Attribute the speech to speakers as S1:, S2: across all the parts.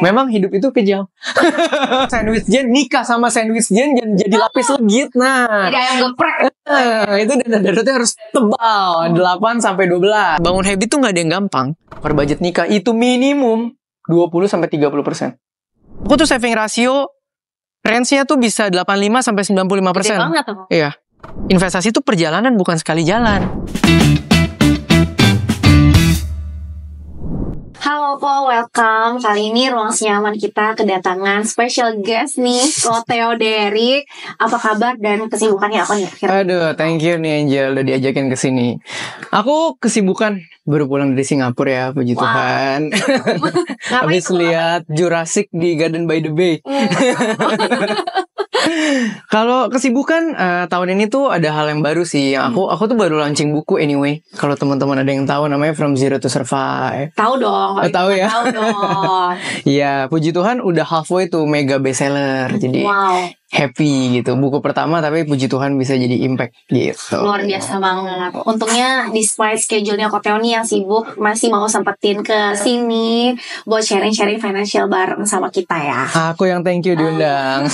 S1: Memang hidup itu kejam. Sandwich Jen nikah sama Sandwich Jen jadi lapis legit. Nah,
S2: Jadi ayam geprek.
S1: itu dana daruratnya harus tebal 8-12. Bangun habit tuh nggak ada yang gampang. Per budget nikah itu minimum 20-30%. Aku tuh saving rasio range-nya tuh bisa 85-95%.
S2: Gede banget tuh.
S1: Iya. Investasi itu perjalanan, bukan sekali jalan.
S2: Halo Po, welcome. Kali ini Ruang Senyaman kita kedatangan special guest nih, Ko Theo Derrick. Apa kabar dan kesibukannya apa nih?
S1: Aduh, thank you nih Angel udah diajakin ke sini. Aku kesibukan baru pulang dari Singapura ya, puji Tuhan. Habis lihat Jurassic di Garden by the Bay. Kalau kesibukan tahun ini tuh ada hal yang baru sih. Aku tuh baru launching buku anyway. Kalau teman-teman ada yang tahu, namanya From Zero to Survive.
S2: Tahu dong.
S1: Tahu ya?
S2: Tahu dong.
S1: Iya, puji Tuhan udah halfway tuh mega bestseller. Jadi happy gitu. Buku pertama tapi puji Tuhan bisa jadi impact gitu.
S2: Luar biasa banget. Untungnya despite schedule-nya Ko Theo nih yang sibuk, masih mau sempetin ke sini buat sharing-sharing financial bareng sama kita ya.
S1: Aku yang thank you diundang.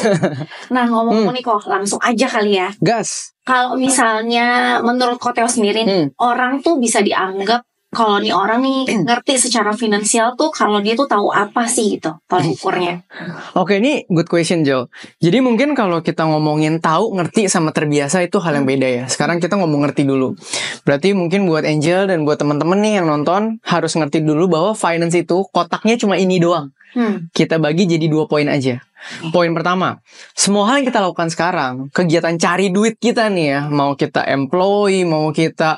S2: Nah, ngomong-ngomong nih kok, langsung aja kali ya.
S1: Gas.
S2: Kalau misalnya menurut Ko Theo sendiri nih, orang tuh bisa dianggap kalau nih orang nih ngerti secara finansial tuh kalau dia tuh tahu apa sih gitu tolak ukurnya.
S1: Oke, ini good question Jo. Jadi mungkin kalau kita ngomongin tahu, ngerti sama terbiasa itu hal yang beda ya. Sekarang kita ngomong ngerti dulu. Berarti mungkin buat Angel dan buat teman-teman nih yang nonton harus ngerti dulu bahwa finance itu kotaknya cuma ini doang. Kita bagi jadi 2 poin aja. Poin pertama, semua hal yang kita lakukan sekarang, kegiatan cari duit kita nih ya, mau kita employee, mau kita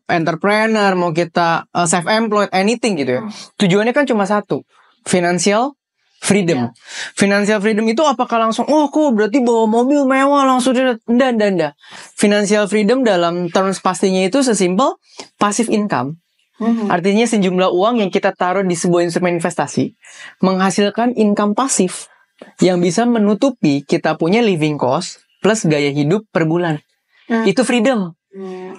S1: entrepreneur, mau kita self-employed, anything gitu ya. Tujuannya kan cuma satu, financial freedom. Financial freedom itu apakah langsung, oh aku berarti bawa mobil mewah langsung, enggak. Financial freedom dalam terms pastinya itu sesimpel passive income. Artinya sejumlah uang yang kita taruh di sebuah instrumen investasi menghasilkan income pasif yang bisa menutupi kita punya living cost plus gaya hidup per bulan. Itu freedom.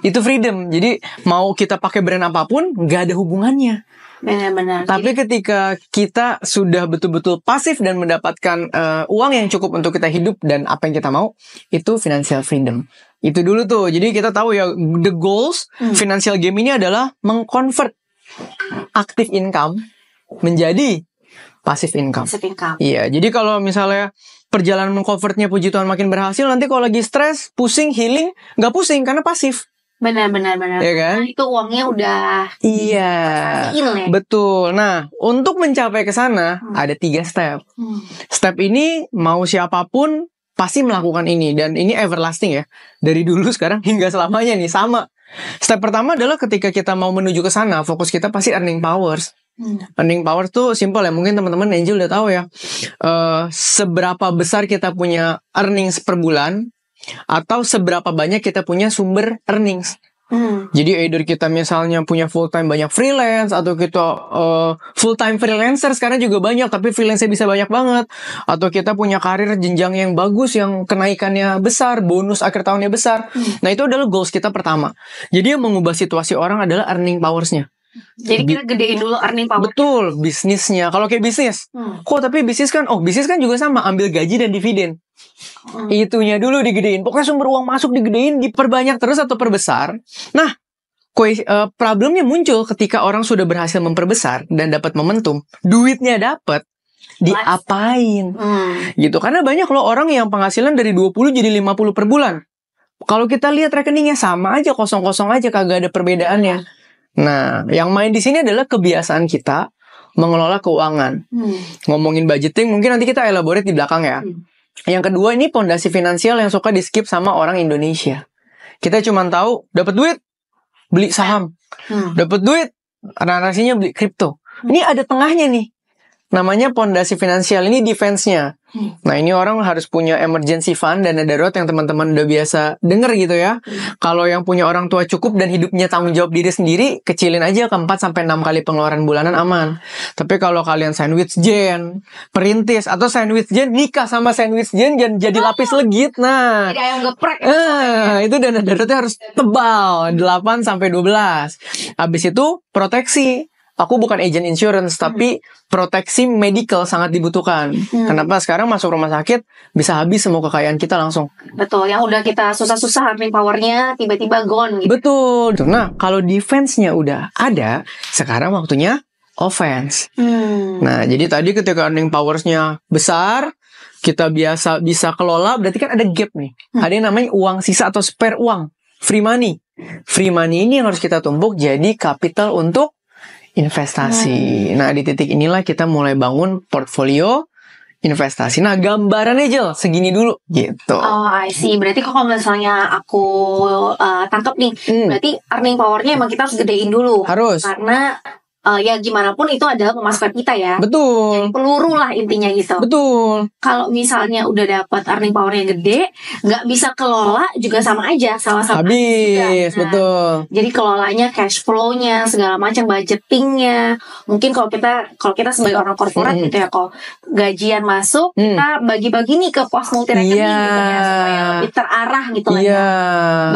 S1: Itu freedom. Jadi mau kita pakai brand apapun nggak ada hubungannya.
S2: Benar-benar.
S1: Tapi ketika kita sudah betul-betul pasif dan mendapatkan uang yang cukup untuk kita hidup dan apa yang kita mau, itu financial freedom. Itu dulu tuh. Jadi kita tahu ya, the goals financial game ini adalah mengconvert active income menjadi passive income.
S2: Passive income.
S1: Iya, jadi kalau misalnya perjalanan mengconvertnya puji Tuhan makin berhasil, nanti kalau lagi stres, pusing, healing, nggak pusing karena pasif.
S2: Benar.
S1: Iya kan?
S2: Nah, itu uangnya udah.
S1: Iya, betul. Nah, untuk mencapai ke sana ada 3 step. Step ini mau siapapun pasti melakukan ini, dan ini everlasting ya. Dari dulu sekarang hingga selamanya nih sama. Step pertama adalah ketika kita mau menuju ke sana, fokus kita pasti earning powers. Earning power tuh simple ya. Mungkin teman-teman Angel udah tahu ya. Seberapa besar kita punya earnings per bulan, atau seberapa banyak kita punya sumber earnings. Jadi either kita misalnya punya full time banyak freelance, atau kita full time freelancer sekarang juga banyak tapi freelance-nya bisa banyak banget, atau kita punya karir jenjang yang bagus yang kenaikannya besar, bonus akhir tahunnya besar. Nah, itu adalah goals kita pertama. Jadi yang mengubah situasi orang adalah earning powers-nya.
S2: Jadi kita gedein dulu earning power.
S1: Betul, bisnisnya. Kalau kayak bisnis, kok tapi bisnis kan juga sama, ambil gaji dan dividen. Itunya dulu digedein. Pokoknya sumber uang masuk digedein, diperbanyak terus atau perbesar. Nah, problemnya muncul ketika orang sudah berhasil memperbesar dan dapat momentum, duitnya dapat, diapain? Gitu. Karena banyak loh orang yang penghasilan dari 20 jadi 50 per bulan. Kalau kita lihat rekeningnya sama aja, kosong-kosong aja, kagak ada perbedaannya. Nah, yang main di sini adalah kebiasaan kita mengelola keuangan. Ngomongin budgeting, mungkin nanti kita elaborate di belakang ya. Yang kedua, ini pondasi finansial yang suka di skip sama orang Indonesia. Kita cuma tahu dapat duit beli saham, dapat duit narasinya beli kripto. Ini ada tengahnya nih. Namanya pondasi finansial, ini defense-nya. Nah, ini orang harus punya emergency fund, dana darurat yang teman-teman udah biasa denger gitu ya. Kalau yang punya orang tua cukup dan hidupnya tanggung jawab diri sendiri, kecilin aja ke 4-6 kali pengeluaran bulanan aman. Tapi kalau kalian sandwich Jen, perintis, atau sandwich Jen nikah sama sandwich Jen jadi lapis legit. Nah,
S2: jadi ayam geprek.
S1: Itu dana daruratnya harus tebal 8-12. Habis itu proteksi. aku bukan agent insurance, tapi proteksi medical sangat dibutuhkan. Kenapa? Sekarang masuk rumah sakit bisa habis semua kekayaan kita langsung.
S2: Betul, yang udah kita susah-susah earning powernya tiba-tiba gone gitu.
S1: Betul. Nah, kalau defense-nya udah ada, sekarang waktunya offense. Nah, jadi tadi ketika earning powers-nya besar, kita bisa kelola, berarti kan ada gap nih. Ada yang namanya uang sisa atau spare uang, free money. Free money ini yang harus kita tumpuk jadi capital untuk investasi. Nah, di titik inilah kita mulai bangun portfolio investasi. Nah, gambarannya Jel, segini dulu gitu.
S2: Oh, I see. Berarti kalau misalnya aku tangkap nih, berarti earning powernya emang kita harus gedein dulu.
S1: Harus.
S2: Karena ya gimana pun itu adalah pemasukan kita ya.
S1: Betul.
S2: Jadi peluru lah intinya gitu.
S1: Betul.
S2: Kalau misalnya udah dapat earning powernya gede, nggak bisa kelola juga sama aja, sama-sama
S1: habis.
S2: Nah,
S1: betul.
S2: Jadi kelolanya cash flow-nya, segala macam budgeting-nya. Mungkin kalau kita sebagai orang korporat gitu ya, kalau gajian masuk, kita bagi-bagi nih ke pos multi rekening gitu ya, supaya lebih terarah gitu lah ya.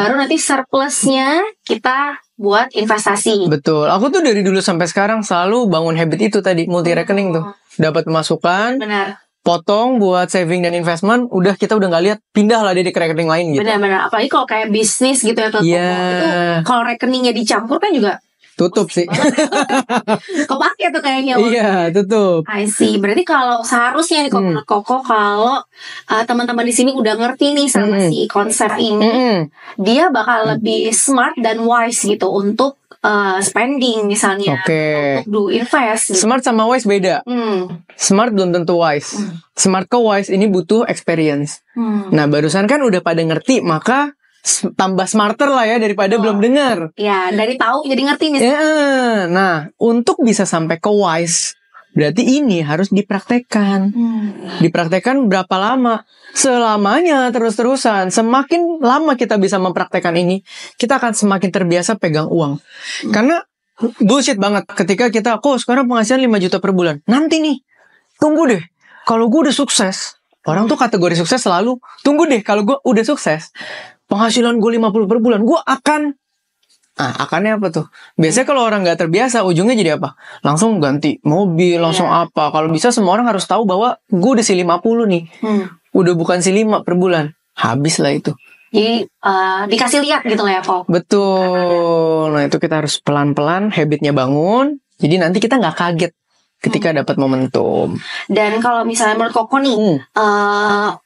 S2: Baru nanti surplusnya kita buat investasi.
S1: Betul. Aku tuh dari dulu sampai sekarang selalu bangun habit itu tadi, multi rekening tuh. Dapat masukan.
S2: Benar.
S1: Potong buat saving dan investment, kita udah nggak lihat, pindah lah dia ke rekening lain gitu.
S2: Benar-benar. Apalagi kalau kayak bisnis gitu ya, itu kalau rekeningnya dicampur kan juga
S1: tutup sih.
S2: Kepake tuh kayaknya.
S1: Iya, tutup.
S2: I see. Berarti kalau seharusnya nih menurut Koko, kalau teman-teman di sini udah ngerti nih sama si konsep ini, dia bakal lebih smart dan wise gitu untuk spending misalnya, untuk do invest.
S1: Gitu. Smart sama wise beda. Smart belum tentu wise. Smart ke wise ini butuh experience. Nah, barusan kan udah pada ngerti, maka tambah smarter lah ya daripada belum dengar.
S2: Ya, dari tahu jadi ngerti nih.
S1: Nah, untuk bisa sampai ke wise, berarti ini harus dipraktekkan. Dipraktekkan berapa lama? Selamanya, terus-terusan. Semakin lama kita bisa mempraktekkan ini, kita akan semakin terbiasa pegang uang. Karena bullshit banget ketika kita, sekarang penghasilan 5 juta per bulan. Nanti nih, tunggu deh. Kalau gue udah sukses, orang tuh kategori sukses selalu, tunggu deh kalau gue udah sukses, penghasilan gue 50 per bulan, gue akan akannya apa tuh? Biasanya kalau orang gak terbiasa, ujungnya jadi apa? Langsung ganti mobil, langsung apa? Kalau bisa semua orang harus tahu bahwa gue udah si 50 nih. Udah bukan si 5 per bulan. Habis lah itu.
S2: Jadi dikasih lihat gitu lah ya, Pok.
S1: Betul. Nah, itu kita harus pelan-pelan habitnya bangun. Jadi nanti kita gak kaget ketika dapat momentum.
S2: Dan kalau misalnya menurut Koko nih,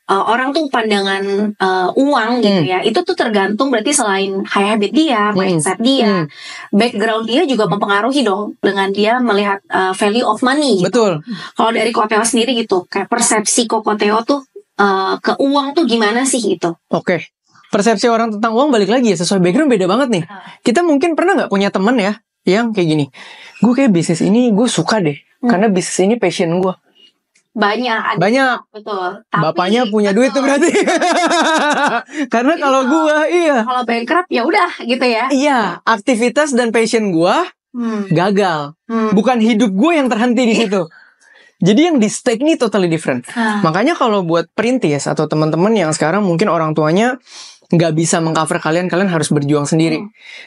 S2: orang tuh pandangan uang gitu ya, itu tuh tergantung berarti selain high habit dia, mindset dia, background dia juga mempengaruhi dong dengan dia melihat value of money gitu.
S1: Betul.
S2: Kalau dari Koko sendiri gitu, kayak persepsi Koko tuh ke uang tuh gimana sih gitu?
S1: Oke. Persepsi orang tentang uang balik lagi ya, sesuai background beda banget nih. Kita mungkin pernah gak punya temen ya yang kayak gini, gue kayak bisnis ini gue suka deh, karena bisnis ini passion gue.
S2: Banyak. Betul. Tapi,
S1: bapaknya punya duit tuh berarti. Karena kalau gue,
S2: kalau bankrupt ya udah gitu ya.
S1: Iya, aktivitas dan passion gue gagal. Bukan hidup gue yang terhenti di situ. Jadi yang di stake ini totally different. Makanya kalau buat perintis atau teman-teman yang sekarang mungkin orang tuanya nggak bisa mengcover kalian harus berjuang sendiri.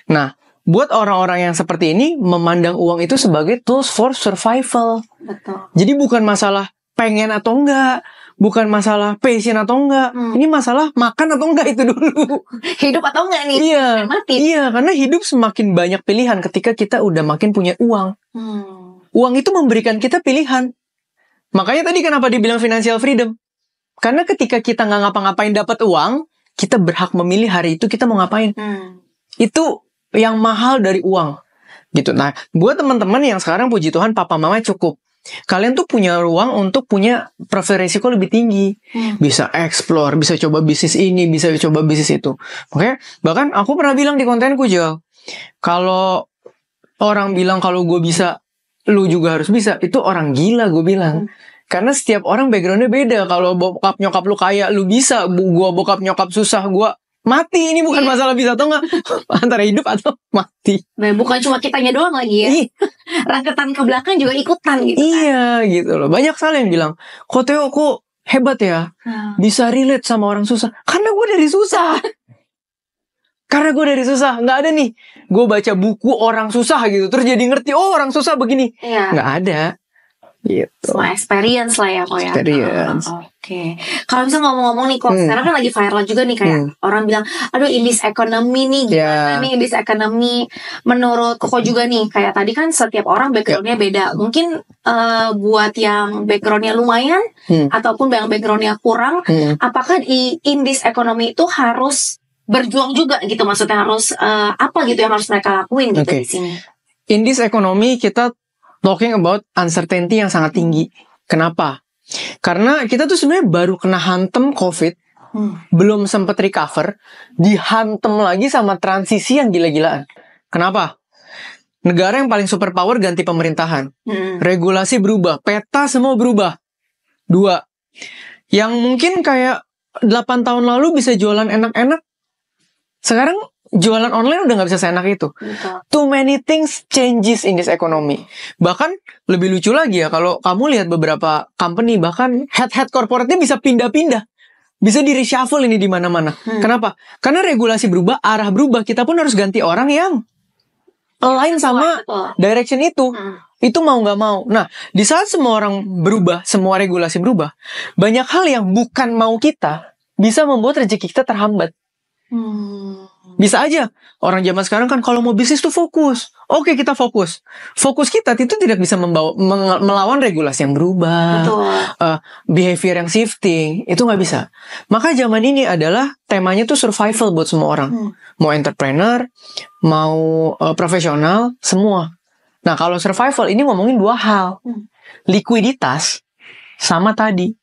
S1: Nah, buat orang-orang yang seperti ini, memandang uang itu sebagai tools for survival.
S2: Betul.
S1: Jadi bukan masalah pengen atau enggak, bukan masalah passion atau enggak. Ini masalah makan atau enggak itu dulu.
S2: Hidup atau enggak nih?
S1: Iya.
S2: Mati.
S1: Iya, karena hidup semakin banyak pilihan ketika kita udah makin punya uang. Uang itu memberikan kita pilihan. Makanya tadi kenapa dibilang financial freedom? Karena ketika kita nggak ngapa-ngapain dapat uang, kita berhak memilih hari itu kita mau ngapain. Itu yang mahal dari uang gitu. Nah, buat teman-teman yang sekarang puji Tuhan papa mama cukup, kalian tuh punya ruang untuk punya profil risiko lebih tinggi. Bisa explore, bisa coba bisnis ini, bisa coba bisnis itu. Oke, bahkan aku pernah bilang di kontenku, Jel, kalau orang bilang kalau gue bisa, lu juga harus bisa, itu orang gila gue bilang. Karena setiap orang backgroundnya beda. Kalau bokap nyokap lu kaya, lu bisa. Gue bokap nyokap susah, gue mati. Ini bukan masalah bisa atau enggak, antara hidup atau mati.
S2: Nah, bukan cuma kitanya doang lagi ya. Rangketan ke belakang juga ikutan gitu.
S1: Iya gitu loh. Banyak salah yang bilang, kok Theo kok hebat ya, bisa relate sama orang susah. Karena gue dari susah. Karena gue dari susah. Nggak ada nih gue baca buku orang susah gitu terus jadi ngerti, oh orang susah begini. Nggak ada gitu.
S2: Semua experience lah ya kok ya.
S1: Experience.
S2: Oke. Kalau misalnya ngomong-ngomong nih kok, sekarang kan lagi viral juga nih kayak orang bilang, aduh Indies economy nih gimana nih Indies economy. Menurut Koko juga nih, kayak tadi kan setiap orang backgroundnya beda. Mungkin buat yang backgroundnya lumayan ataupun yang backgroundnya kurang, apakah di Indies economy itu harus berjuang juga gitu? Maksudnya harus apa gitu yang harus mereka lakuin gitu di sini?
S1: Indies economy kita talking about uncertainty yang sangat tinggi. Kenapa? Karena kita tuh sebenarnya baru kena hantem COVID, belum sempat recover, dihantem lagi sama transisi yang gila-gilaan. Kenapa? Negara yang paling superpower ganti pemerintahan, regulasi berubah, peta semua berubah. 2, yang mungkin kayak 8 tahun lalu bisa jualan enak-enak, sekarang jualan online udah gak bisa seenak itu. Too many things changes in this economy. Bahkan lebih lucu lagi ya, kalau kamu lihat beberapa company, bahkan head corporate-nya bisa pindah-pindah, bisa di reshuffle ini di mana-mana. Kenapa? Karena regulasi berubah, arah berubah, kita pun harus ganti orang yang align sama direction itu. Itu mau gak mau. Nah, di saat semua orang berubah, semua regulasi berubah, banyak hal yang bukan mau kita bisa membuat rezeki kita terhambat. Bisa aja orang zaman sekarang kan kalau mau bisnis tuh fokus. Oke, kita fokus. Fokus kita itu tidak bisa melawan regulasi yang berubah, behavior yang shifting. Itu nggak bisa. Maka zaman ini adalah temanya tuh survival buat semua orang. Mau entrepreneur, mau profesional, semua. Nah, kalau survival ini ngomongin 2 hal. Likuiditas sama tadi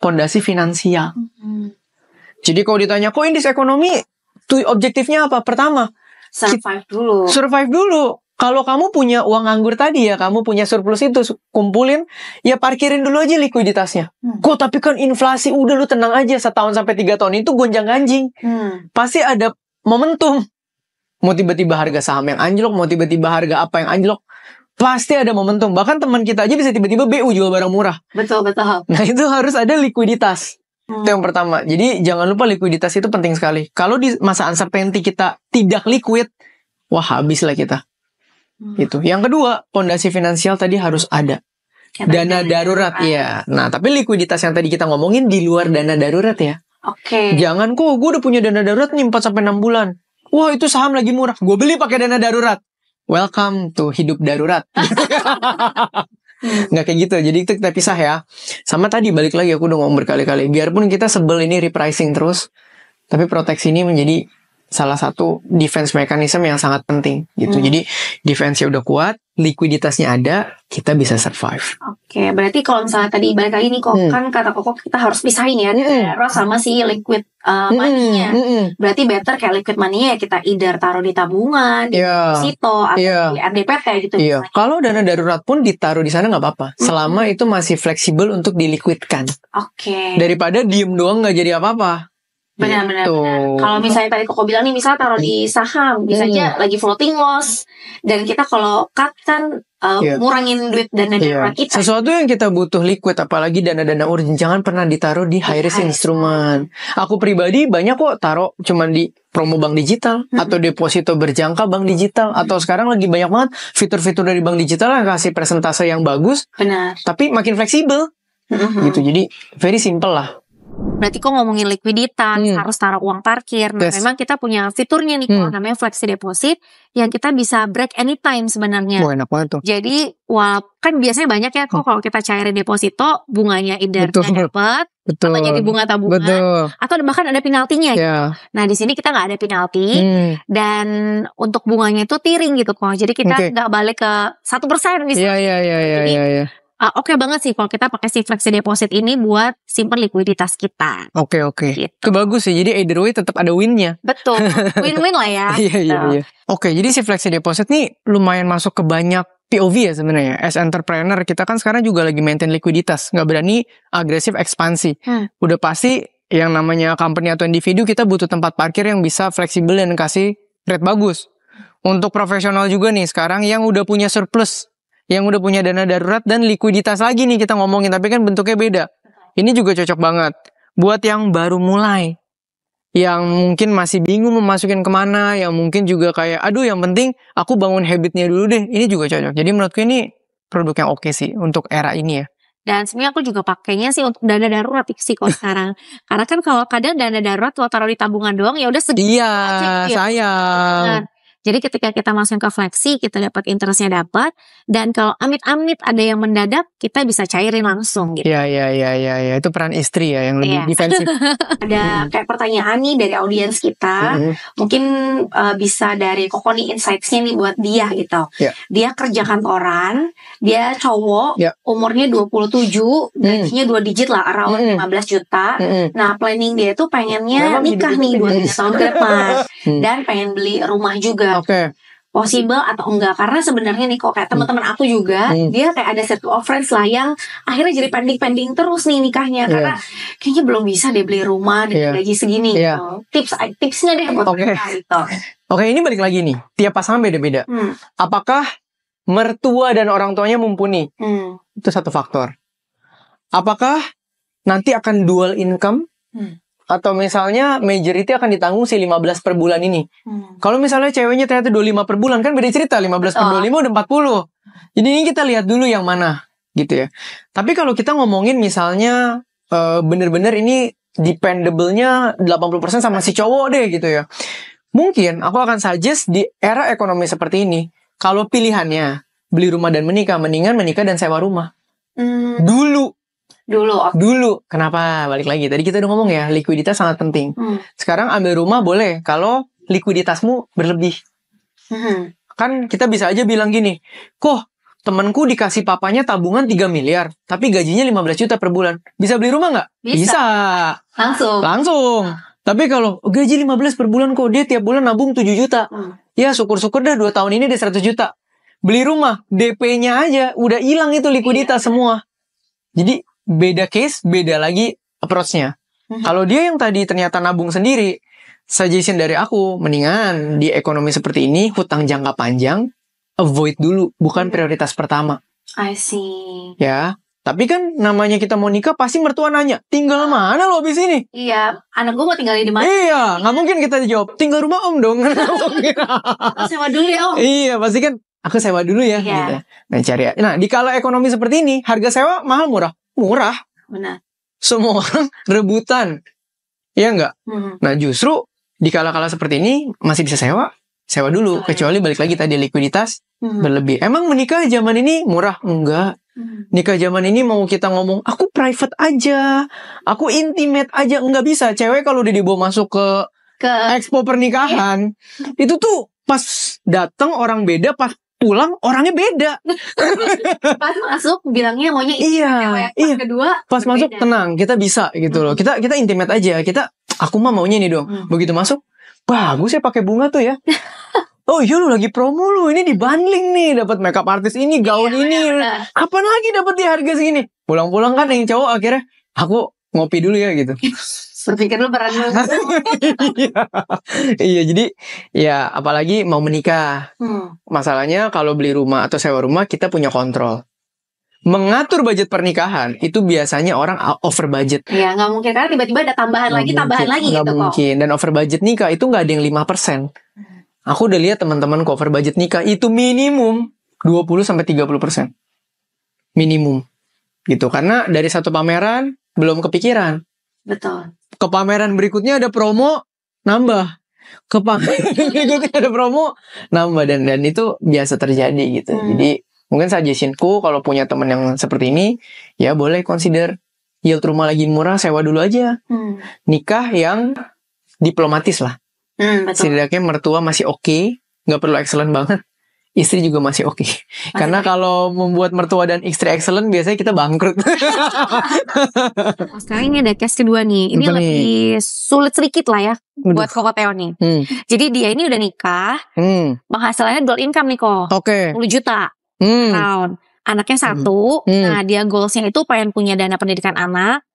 S1: pondasi finansial. Jadi kalau ditanya, kok Indies ekonomi tuh objektifnya apa? Pertama, survive dulu. Kalau kamu punya uang nganggur tadi ya, kamu punya surplus itu, kumpulin, ya parkirin dulu aja likuiditasnya. Kok tapi kan inflasi, udah lu tenang aja, 1 tahun sampai 3 tahun itu gonjang-ganjing. Pasti ada momentum. Mau tiba-tiba harga saham yang anjlok, mau tiba-tiba harga apa yang anjlok, pasti ada momentum. Bahkan teman kita aja bisa tiba-tiba BU jual barang murah.
S2: Betul.
S1: Nah itu harus ada likuiditas. Itu yang pertama. Jadi jangan lupa likuiditas itu penting sekali. Kalau di masa uncertainty kita tidak liquid, wah habislah kita. Itu. Yang kedua, pondasi finansial tadi harus ada. Dana darurat ya. Nah, tapi likuiditas yang tadi kita ngomongin di luar dana darurat ya. Jangan kok gue udah punya dana darurat nih 4 sampai 6 bulan. Wah, itu saham lagi murah. Gue beli pakai dana darurat. Welcome to hidup darurat. Nggak kayak gitu. Jadi itu kita pisah ya. Sama tadi balik lagi aku udah ngomong berkali-kali, biarpun kita sebel ini repricing terus, tapi proteksi ini menjadi salah satu defense mechanism yang sangat penting gitu. Jadi defense-nya udah kuat, likuiditasnya ada, kita bisa survive.
S2: Berarti kalau misalnya tadi balik lagi nih kok, kan kata Koko kita harus pisahin ya darurat sama si liquid money-nya. Berarti better kayak liquid money-nya ya kita either taruh di tabungan, di deposito atau di RDPT gitu.
S1: Kalau dana darurat pun ditaruh di sana nggak apa-apa, selama itu masih fleksibel untuk diliquidkan. Daripada diem doang nggak jadi apa-apa.
S2: Benar. Kalau misalnya tadi Koko bilang nih, misalnya taruh di saham, bisa aja lagi floating loss, dan kita kalau cut kan ngurangin duit dana darurat kita.
S1: Sesuatu yang kita butuh liquid, apalagi dana-dana urgent, jangan pernah ditaruh di high risk instrument. Aku pribadi banyak kok taruh cuman di promo bank digital atau deposito berjangka bank digital, atau sekarang lagi banyak banget fitur-fitur dari bank digital yang kasih presentase yang bagus. Tapi makin fleksibel. Gitu. Jadi very simple lah.
S2: Berarti kok ngomongin likuiditas, harus taruh uang parkir. Nah, memang kita punya fiturnya nih, namanya Flexi Deposit, yang kita bisa break anytime sebenarnya.
S1: Enak banget tuh.
S2: Jadi, kan biasanya banyak ya kok kalau kita cairin deposito, bunganya either nggak dapat, atau jadi bunga tabungan, atau bahkan ada penaltinya. Nah, di sini kita nggak ada penalti, dan untuk bunganya itu tiring gitu kok. Jadi kita nggak balik ke 1% misalnya. Jadi, oke banget sih kalau kita pakai si Flexi Deposit ini buat simpen likuiditas kita.
S1: Oke. Gitu. Itu bagus sih. Jadi either way tetap ada win-nya.
S2: Betul. Win-win lah ya.
S1: Iya. Oke, jadi si Flexi Deposit nih lumayan masuk ke banyak POV ya sebenarnya. As entrepreneur kita kan sekarang juga lagi maintain likuiditas, nggak berani agresif ekspansi. Udah pasti yang namanya company atau individu kita butuh tempat parkir yang bisa fleksibel dan kasih rate bagus. Untuk profesional juga nih sekarang yang udah punya surplus, yang udah punya dana darurat dan likuiditas lagi nih kita ngomongin, tapi kan bentuknya beda. Ini juga cocok banget buat yang baru mulai. yang mungkin masih bingung memasukin kemana, yang mungkin juga kayak, aduh yang penting aku bangun habitnya dulu deh, ini juga cocok. Jadi menurutku ini produk yang oke sih untuk era ini ya.
S2: Dan sebenarnya aku juga pakainya sih untuk dana darurat sih kok sekarang. Karena kan kalau kadang dana darurat kalau taruh di tabungan doang ya udah segitu
S1: Iya,
S2: aja gitu ya.
S1: sayang.
S2: Nah, jadi ketika kita masukin ke Fleksi, kita dapat interestnya dapat. Dan kalau amit-amit ada yang mendadak, kita bisa cairin langsung gitu.
S1: Iya. Itu peran istri ya yang lebih defensif.
S2: Ada kayak pertanyaan nih dari audiens kita. Mungkin bisa dari Kokoni Insights-nya nih buat dia gitu. Dia kerja kantoran, dia cowok, umurnya 27, gajinya 2 digit lah, around 15 juta. Nah, planning dia tuh pengennya nikah nih 2-3 tahun ke depan. Dan pengen beli rumah juga. Possible atau enggak, karena sebenarnya nih kok kayak teman-teman aku juga dia kayak ada circle of friends lah yang akhirnya jadi pending terus nih nikahnya karena kayaknya belum bisa deh beli rumah dengan gaji segini gitu. Tipsnya deh buat mereka itu.
S1: Oke, ini balik lagi nih, tiap pasangan beda-beda. Apakah mertua dan orang tuanya mumpuni? Itu satu faktor. Apakah nanti akan dual income? Atau misalnya majority akan ditanggung si 15 per bulan ini. Kalau misalnya ceweknya ternyata 25 per bulan, kan beda cerita. 15 per 25 udah 40. Jadi ini kita lihat dulu yang mana gitu ya. Tapi kalau kita ngomongin misalnya bener-bener ini dependable-nya 80% sama si cowok deh gitu ya. Mungkin aku akan suggest di era ekonomi seperti ini, kalau pilihannya beli rumah dan menikah, mendingan menikah dan sewa rumah. Dulu. Kenapa? Balik lagi. Tadi kita udah ngomong ya, likuiditas sangat penting. Sekarang ambil rumah boleh kalau likuiditasmu berlebih. Kan kita bisa aja bilang gini, kok temanku dikasih papanya tabungan 3 miliar, tapi gajinya 15 juta per bulan. Bisa beli rumah nggak? Bisa. Langsung. Tapi kalau gaji 15 per bulan kok dia tiap bulan nabung 7 juta. Ya syukur-syukur dah 2 tahun ini dia 100 juta. Beli rumah, DP-nya aja udah hilang itu likuiditas semua. Jadi beda case, beda lagi approach-nya. Kalau dia yang tadi ternyata nabung sendiri, suggestion dari aku, mendingan di ekonomi seperti ini, hutang jangka panjang, avoid dulu, bukan prioritas pertama.
S2: I see.
S1: Ya, tapi kan namanya kita mau nikah, pasti mertua nanya, tinggal mana lo abis ini?
S2: Iya, anak gue mau tinggal di mana?
S1: Iya, nggak mungkin kita jawab, tinggal rumah om dong.
S2: Sewa dulu ya om.
S1: Iya, pasti kan, aku sewa dulu ya. Gitu. Nah, di kala ekonomi seperti ini, harga sewa mahal murah.
S2: Benar.
S1: Semua orang rebutan. Iya enggak? Nah justru di kala-kala seperti ini masih bisa sewa dulu. Kecuali balik lagi tadi likuiditas berlebih. Emang menikah zaman ini murah? Enggak. Nikah zaman ini mau kita ngomong aku private aja, aku intimate aja, enggak bisa. Cewek kalau udah dibawa masuk ke expo pernikahan itu tuh pas datang orang beda, pas pulang orangnya beda.
S2: Pas masuk bilangnya maunya
S1: pas
S2: kedua
S1: pas masuk tenang, kita bisa gitu loh. Kita intimate aja. Aku mah maunya nih dong. Begitu masuk, bagus ya pakai bunga tuh ya. Oh iya lu lagi promo lu, ini dibundling nih, dapat makeup artist ini, gaun ini. Kapan lagi dapat di harga segini? Pulang-pulang kan yang cowok akhirnya aku ngopi dulu ya gitu.
S2: Berpikir lu berat lu.
S1: Iya, jadi ya apalagi mau menikah. Masalahnya kalau beli rumah atau sewa rumah kita punya kontrol. Mengatur budget pernikahan itu biasanya orang over budget.
S2: Iya, nggak mungkin karena tiba-tiba ada tambahan lagi
S1: gitu mungkin. Dan over budget nikah itu nggak ada yang 5%. Aku udah lihat teman-teman over budget nikah itu minimum 20-30%. Minimum. Gitu, karena dari satu pameran belum kepikiran.
S2: Betul.
S1: Ke pameran berikutnya ada promo, nambah. Ke pameran berikutnya ada promo, nambah. Dan itu biasa terjadi gitu. Jadi mungkin suggestionku kalau punya teman yang seperti ini, ya boleh consider yield rumah lagi murah, sewa dulu aja. Nikah yang diplomatis lah. Setidaknya mertua masih oke, gak perlu excellent banget. Istri juga masih oke. Karena kalau membuat mertua dan istri excellent biasanya kita bangkrut.
S2: Sekarang ini ada case kedua nih. Ini lebih sulit sedikit lah ya buat Koko Teo nih. Jadi dia ini udah nikah, penghasilannya dual income nih kok. 10 juta tahun. Anaknya 1. Nah dia goalsnya itu pengen punya dana pendidikan anak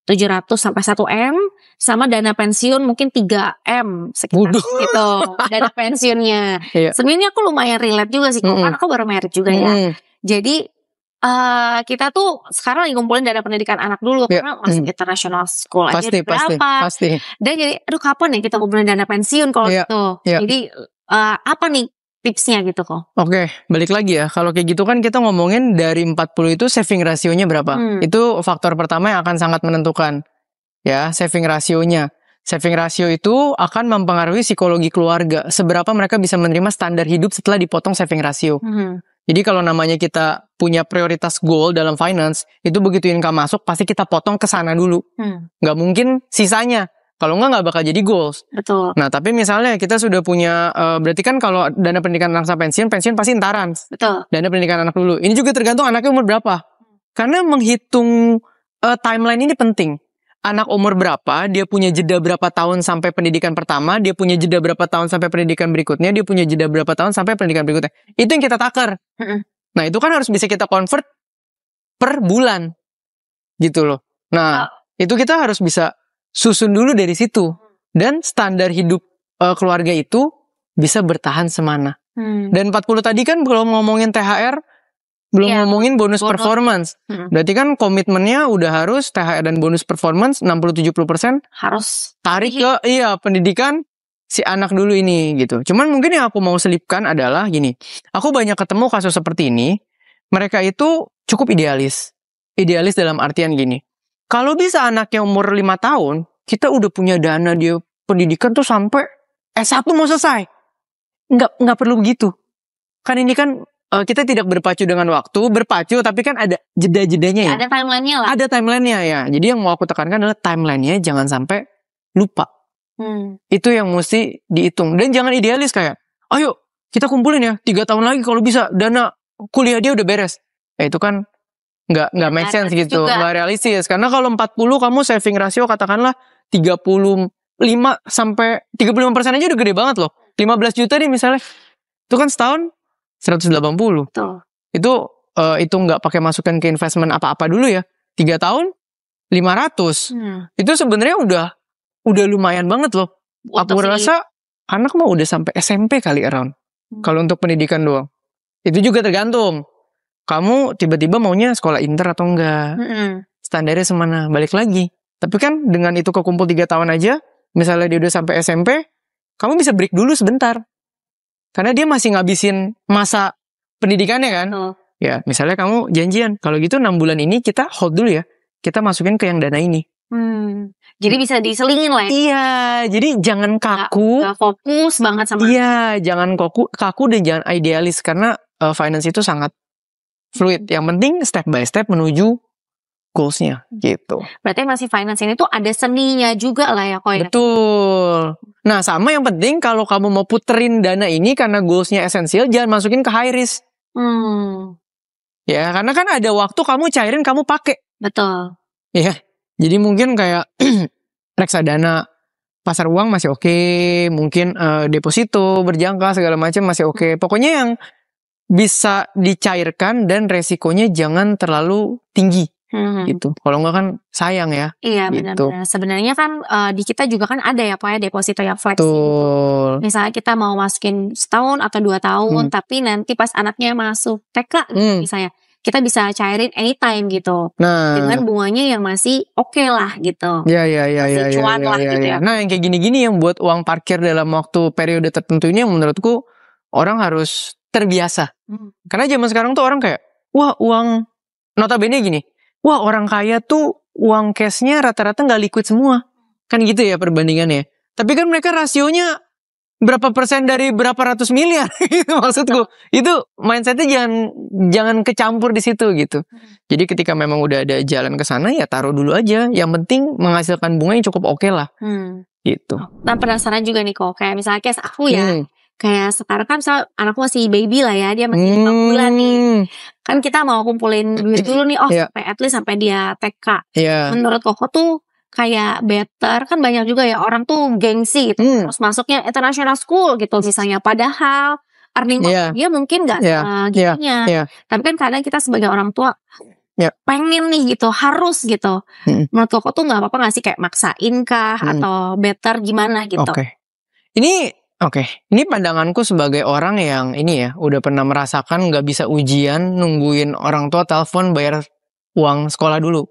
S2: 700 sampai 1 M, sama dana pensiun mungkin 3 M sekitar gitu. Dana pensiunnya. Sebenarnya aku lumayan relate juga sih, karena aku baru married juga ya. Jadi Kita tuh sekarang lagi ngumpulin dana pendidikan anak dulu karena masih international school aja berapa.
S1: Pasti.
S2: Dan jadi aduh kapan ya kita ngumpulin dana pensiun kalau gitu. Jadi apa nih tipsnya gitu kok?
S1: Oke, balik lagi ya. Kalau kayak gitu kan kita ngomongin dari 40 itu saving rasionya berapa. Itu faktor pertama yang akan sangat menentukan. Ya, saving rasionya. Saving rasio itu akan mempengaruhi psikologi keluarga. Seberapa mereka bisa menerima standar hidup setelah dipotong saving rasio. Jadi kalau namanya kita punya prioritas goal dalam finance, itu begitu income masuk, pasti kita potong ke sana dulu. Nggak mungkin sisanya. Kalau nggak bakal jadi goals.
S2: Betul.
S1: Nah, tapi misalnya kita sudah punya, berarti kan kalau dana pendidikan anak sampai pensiun pasti entaran.
S2: Betul.
S1: Dana pendidikan anak dulu. Ini juga tergantung anaknya umur berapa. Karena menghitung timeline ini penting. Anak umur berapa, dia punya jeda berapa tahun sampai pendidikan pertama, dia punya jeda berapa tahun sampai pendidikan berikutnya, dia punya jeda berapa tahun sampai pendidikan berikutnya. Itu yang kita takar. Nah, itu kan harus bisa kita convert per bulan. Gitu loh. Nah, itu kita harus bisa susun dulu dari situ. Dan standar hidup keluarga itu bisa bertahan semana. Dan 40 tadi kan belum ngomongin THR, belum ngomongin bonus performance. Berarti kan komitmennya udah harus THR dan bonus performance 60-70%
S2: harus
S1: tarik ke pendidikan si anak dulu ini gitu. Cuman mungkin yang aku mau selipkan adalah gini. Aku banyak ketemu kasus seperti ini. Mereka itu cukup idealis. Idealis dalam artian gini. Kalau bisa anaknya umur 5 tahun, kita udah punya dana dia pendidikan tuh sampai S1 mau selesai. Nggak perlu begitu. Kan ini kan kita tidak berpacu dengan waktu, berpacu tapi kan ada jeda-jedanya ya.
S2: Ada timelinenya lah.
S1: Ada timelinenya ya. Jadi yang mau aku tekankan adalah timelinenya jangan sampai lupa. Itu yang mesti dihitung. Dan jangan idealis kayak, ayo kita kumpulin ya 3 tahun lagi kalau bisa dana kuliah dia udah beres. Itu kan nggak make sense gitu, nggak realistis. Karena kalau 40 kamu saving rasio katakanlah 35 sampai 35% aja udah gede banget loh. 15 juta nih misalnya. Itu kan setahun 180.
S2: Betul.
S1: Itu nggak pakai masukan ke investment apa-apa dulu ya. 3 tahun 500. Itu sebenarnya udah lumayan banget loh. Aku rasa anak mah udah sampai SMP kali around. Kalau untuk pendidikan doang. Itu juga tergantung. Kamu tiba-tiba maunya sekolah inter atau enggak. Standarnya semana. Balik lagi. Tapi kan dengan itu kekumpul 3 tahun aja. Misalnya dia udah sampai SMP. Kamu bisa break dulu sebentar. Karena dia masih ngabisin masa pendidikannya kan. Ya misalnya kamu janjian. Kalau gitu 6 bulan ini kita hold dulu ya. Kita masukin ke yang dana ini.
S2: Jadi bisa diselingin lah ya.
S1: Iya. Jadi jangan kaku.
S2: Gak fokus banget sama.
S1: Iya. Jangan kaku dan jangan idealis. Karena finance itu sangat fluid. Yang penting step by step menuju goalsnya gitu.
S2: Berarti masih finance ini tuh ada seninya juga lah ya Koy.
S1: Betul. Nah sama yang penting kalau kamu mau puterin dana ini karena goalsnya esensial, jangan masukin ke high risk. Ya karena kan ada waktu kamu cairin kamu pakai.
S2: Betul.
S1: Ya jadi mungkin kayak reksadana pasar uang masih oke, mungkin deposito berjangka segala macam masih oke. Pokoknya yang bisa dicairkan dan resikonya jangan terlalu tinggi. Gitu. Kalau enggak kan sayang ya.
S2: Iya
S1: gitu.
S2: benar-benar. Sebenarnya kan di kita juga kan ada ya Pak ya deposito yang fleksibel. Misalnya kita mau masukin setahun atau 2 tahun, tapi nanti pas anaknya masuk TK misalnya, kita bisa cairin anytime gitu. Dengan bunganya yang masih oke lah gitu.
S1: Masih
S2: cuan lah gitu ya.
S1: Nah yang kayak gini-gini yang buat uang parkir dalam waktu periode tertentu ini yang menurutku orang harus terbiasa. Karena zaman sekarang tuh orang kayak, wah uang notabene gini. Wah orang kaya tuh uang cashnya rata-rata gak liquid semua. Kan gitu ya perbandingannya. Tapi kan mereka rasionya berapa persen dari berapa ratus miliar. Itu maksudku. Itu mindsetnya jangan kecampur di situ gitu. Jadi ketika memang udah ada jalan ke sana ya taruh dulu aja. Yang penting menghasilkan bunga yang cukup oke lah. Gitu.
S2: Nah penasaran juga nih kok. Kayak misalnya case aku ya. Kayak sekarang kan misalnya anakku masih baby lah ya. Dia masih 5 bulan nih. Kan kita mau kumpulin duit dulu nih. Sampai at least sampai dia TK. Menurut Koko tuh kayak better. Kan banyak juga ya orang tuh gengsi gitu. Terus masuknya international school gitu misalnya. Padahal earning dia mungkin gak gitunya. Tapi kan kadang kita sebagai orang tua pengen nih gitu. Harus gitu. Menurut Koko tuh gak apa-apa gak sih kayak maksain kah? Atau better gimana gitu?
S1: Ini Oke, ini pandanganku sebagai orang yang ini ya, udah pernah merasakan nggak bisa ujian, nungguin orang tua telepon bayar uang sekolah dulu.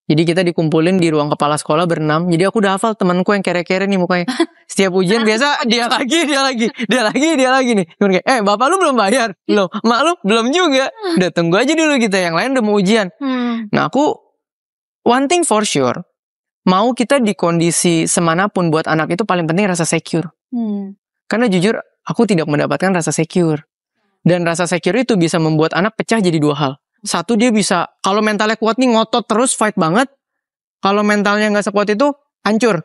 S1: Jadi kita dikumpulin di ruang kepala sekolah berenam. Jadi aku udah hafal temanku yang kere-kere nih mukanya. Setiap ujian biasa dia lagi nih. Kayak, bapak lu belum bayar? Loh, mak lu belum juga. Udah tunggu aja dulu kita, yang lain udah mau ujian. Nah aku, one thing for sure, mau kita di kondisi semanapun buat anak itu paling penting rasa secure. Karena jujur, aku tidak mendapatkan rasa secure. Dan rasa secure itu bisa membuat anak pecah jadi dua hal. Satu, dia bisa, kalau mentalnya kuat nih ngotot terus, fight banget. Kalau mentalnya nggak sekuat itu, hancur.